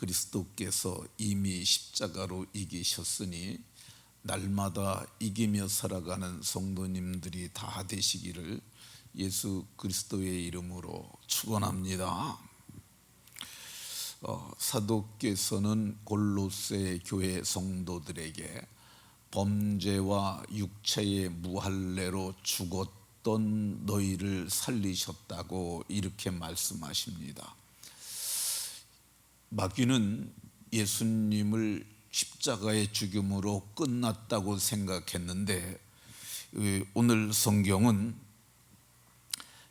그리스도께서 이미 십자가로 이기셨으니 날마다 이기며 살아가는 성도님들이 다 되시기를 예수 그리스도의 이름으로 축원합니다. 사도께서는 골로새 교회 성도들에게 범죄와 육체의 무할례로 죽었던 너희를 살리셨다고 이렇게 말씀하십니다. 마귀는 예수님을 십자가의 죽음으로 끝났다고 생각했는데 오늘 성경은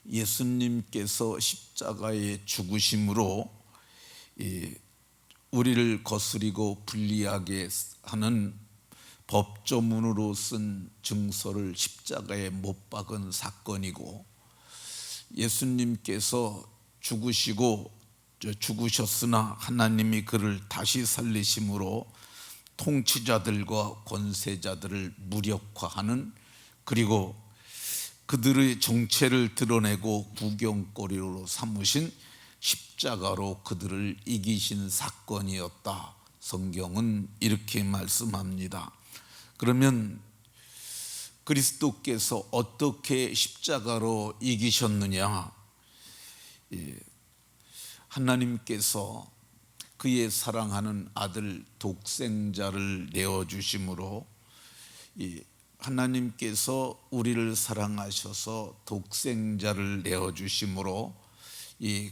예수님께서 십자가의 죽으심으로 우리를 거스리고 불리하게 하는 법조문으로 쓴 증서를 십자가에 못 박은 사건이고, 예수님께서 죽으셨으나 하나님이 그를 다시 살리심으로 통치자들과 권세자들을 무력화하는, 그리고 그들의 정체를 드러내고 구경거리로 삼으신 십자가로 그들을 이기신 사건이었다. 성경은 이렇게 말씀합니다. 그러면 그리스도께서 어떻게 십자가로 이기셨느냐? 하나님께서 그의 사랑하는 아들 독생자를 내어주심으로, 하나님께서 우리를 사랑하셔서 독생자를 내어주심으로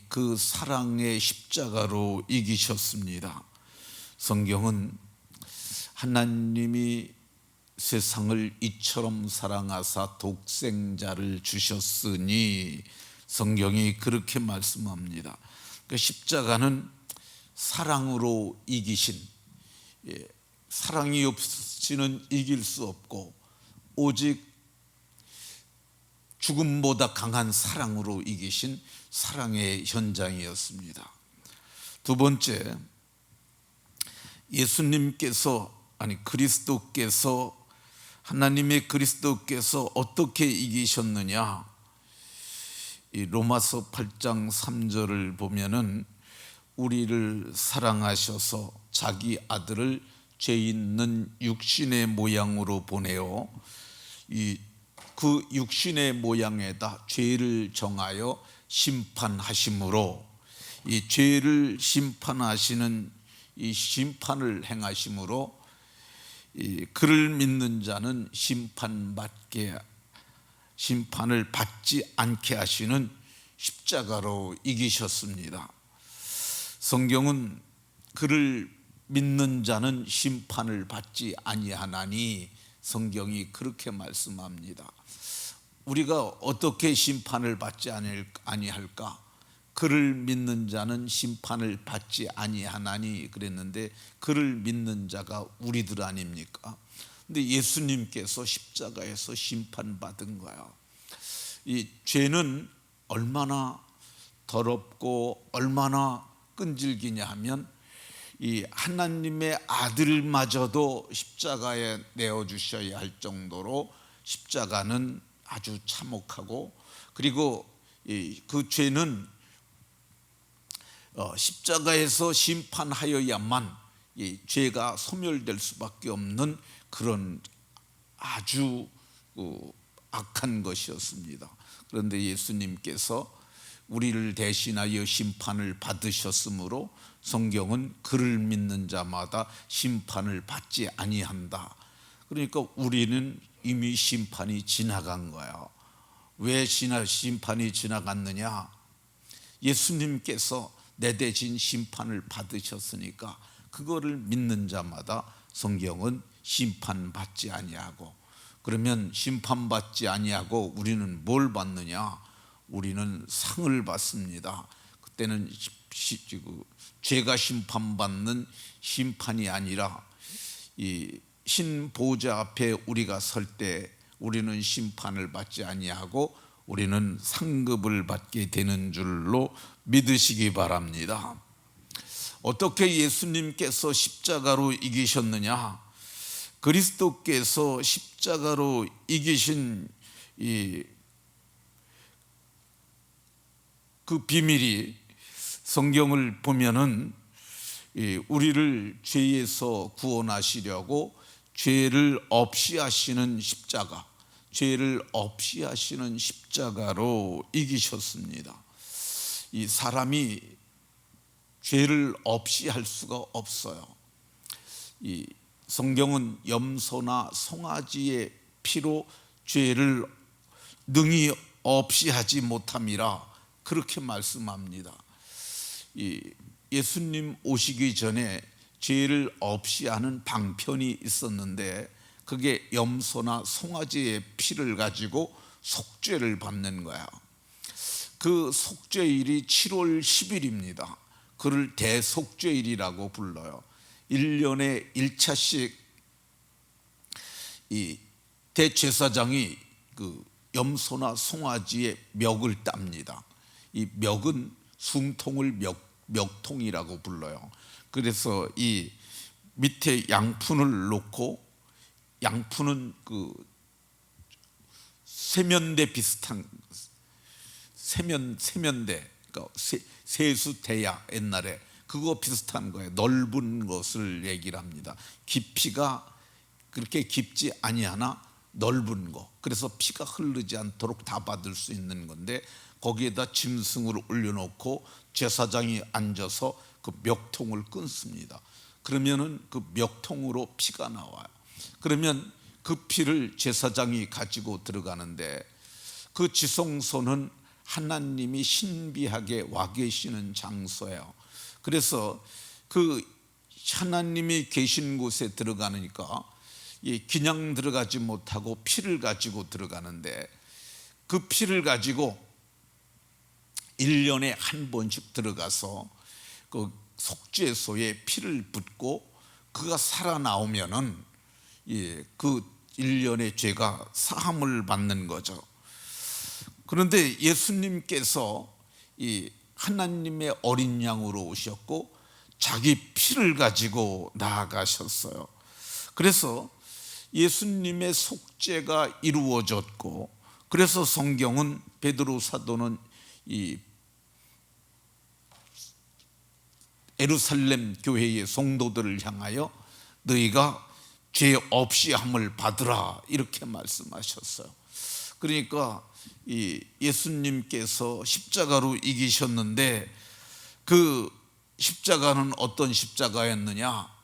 그 사랑의 십자가로 이기셨습니다. 성경은 하나님이 세상을 이처럼 사랑하사 독생자를 주셨으니, 성경이 그렇게 말씀합니다. 그 십자가는 사랑으로 이기신, 사랑이 없이는 이길 수 없고 오직 죽음보다 강한 사랑으로 이기신 사랑의 현장이었습니다. 두 번째, 그리스도께서, 하나님의 그리스도께서 어떻게 이기셨느냐? 이 로마서 8장 3절을 보면은 우리를 사랑하셔서 자기 아들을 죄 있는 육신의 모양으로 보내어 그 육신의 모양에다 죄를 정하여 심판하심으로, 이 죄를 심판하시는 이 심판을 행하심으로 그를 믿는 자는 심판을 받지 않게 하시는 십자가로 이기셨습니다. 성경은 그를 믿는 자는 심판을 받지 아니하나니, 성경이 그렇게 말씀합니다. 우리가 어떻게 심판을 받지 아니할까? 그를 믿는 자는 심판을 받지 아니하나니 그랬는데, 그를 믿는 자가 우리들 아닙니까? 근데 예수님께서 십자가에서 심판받은 거예요. 이 죄는 얼마나 더럽고 얼마나 끈질기냐 하면, 이 하나님의 아들마저도 십자가에 내어주셔야 할 정도로 십자가는 아주 참혹하고, 그리고 그 죄는 십자가에서 심판하여야만 이 죄가 소멸될 수밖에 없는 그런 아주 악한 것이었습니다. 그런데 예수님께서 우리를 대신하여 심판을 받으셨으므로 성경은 그를 믿는 자마다 심판을 받지 아니한다. 그러니까 우리는 이미 심판이 지나간 거예요. 왜 심판이 지나갔느냐? 예수님께서 내 대신 심판을 받으셨으니까 그거를 믿는 자마다 성경은 심판받지 아니하고, 그러면 심판받지 아니하고 우리는 뭘 받느냐? 우리는 상을 받습니다. 그때는 죄가 심판받는 심판이 아니라 이 신보좌 앞에 우리가 설 때 우리는 심판을 받지 아니하고 우리는 상급을 받게 되는 줄로 믿으시기 바랍니다. 어떻게 예수님께서 십자가로 이기셨느냐? 그리스도께서 십자가로 이기신 그 비밀이 성경을 보면은 우리를 죄에서 구원하시려고 죄를 없이 하시는 십자가, 죄를 없이 하시는 십자가로 이기셨습니다. 이 사람이 죄를 없이 할 수가 없어요. 이 성경은 염소나 송아지의 피로 죄를 능히 없이 하지 못함이라 그렇게 말씀합니다. 예수님 오시기 전에 죄를 없이 하는 방편이 있었는데 그게 염소나 송아지의 피를 가지고 속죄를 받는 거야. 그 속죄일이 7월 10일입니다. 그를 대속죄일이라고 불러요. 1년에 1차씩 이 대제사장이 그 염소나 송아지의 멱을 땁니다. 이 멱은 숨통을 멱통이라고 불러요. 그래서 이 밑에 양푼을 놓고, 양푼은 그 세면대 비슷한 세면대, 그러니까 세수대야, 옛날에 그거 비슷한 거예요. 넓은 것을 얘기를 합니다. 깊이가 그렇게 깊지 아니하나 넓은 거. 그래서 피가 흐르지 않도록 다 받을 수 있는 건데 거기에다 짐승을 올려놓고 제사장이 앉아서 그 멱통을 끊습니다. 그러면은 그 멱통으로 피가 나와요. 그러면 그 피를 제사장이 가지고 들어가는데 그 지성소는 하나님이 신비하게 와 계시는 장소예요. 그래서 그 하나님이 계신 곳에 들어가니까 그냥 들어가지 못하고 피를 가지고 들어가는데 그 피를 가지고 1년에 한 번씩 들어가서 그 속죄소에 피를 붓고 그가 살아나오면은 그 1년의 죄가 사함을 받는 거죠. 그런데 예수님께서 이 하나님의 어린 양으로 오셨고 자기 피를 가지고 나아가셨어요. 그래서 예수님의 속죄가 이루어졌고, 그래서 성경은 베드로 사도는 이 예루살렘 교회의 성도들을 향하여 너희가 죄 없이 함을 받으라 이렇게 말씀하셨어요. 그러니까 이 예수님께서 십자가로 이기셨는데 그 십자가는 어떤 십자가였느냐?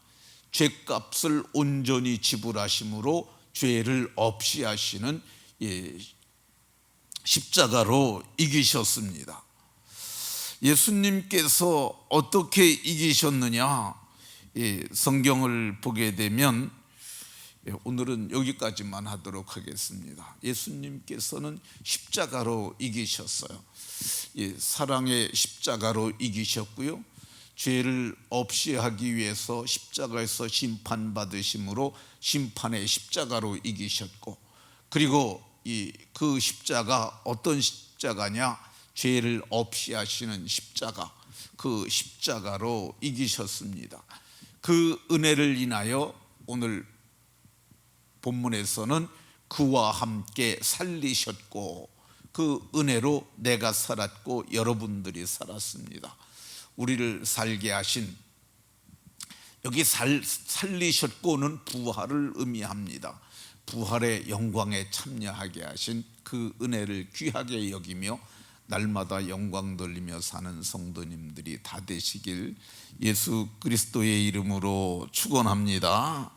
죄값을 온전히 지불하심으로 죄를 없이 하시는 십자가로 이기셨습니다. 예수님께서 어떻게 이기셨느냐? 성경을 보게 되면 오늘은 여기까지만 하도록 하겠습니다. 예수님께서는 십자가로 이기셨어요. 사랑의 십자가로 이기셨고요, 죄를 없이 하기 위해서 십자가에서 심판받으심으로 심판의 십자가로 이기셨고, 그리고 그 십자가 어떤 십자가냐? 죄를 없이 하시는 십자가, 그 십자가로 이기셨습니다. 그 은혜를 인하여 오늘 본문에서는 그와 함께 살리셨고 그 은혜로 내가 살았고 여러분들이 살았습니다. 우리를 살게 하신, 여기 살리셨고는 부활을 의미합니다. 부활의 영광에 참여하게 하신 그 은혜를 귀하게 여기며 날마다 영광 돌리며 사는 성도님들이 다 되시길 예수 그리스도의 이름으로 축원합니다.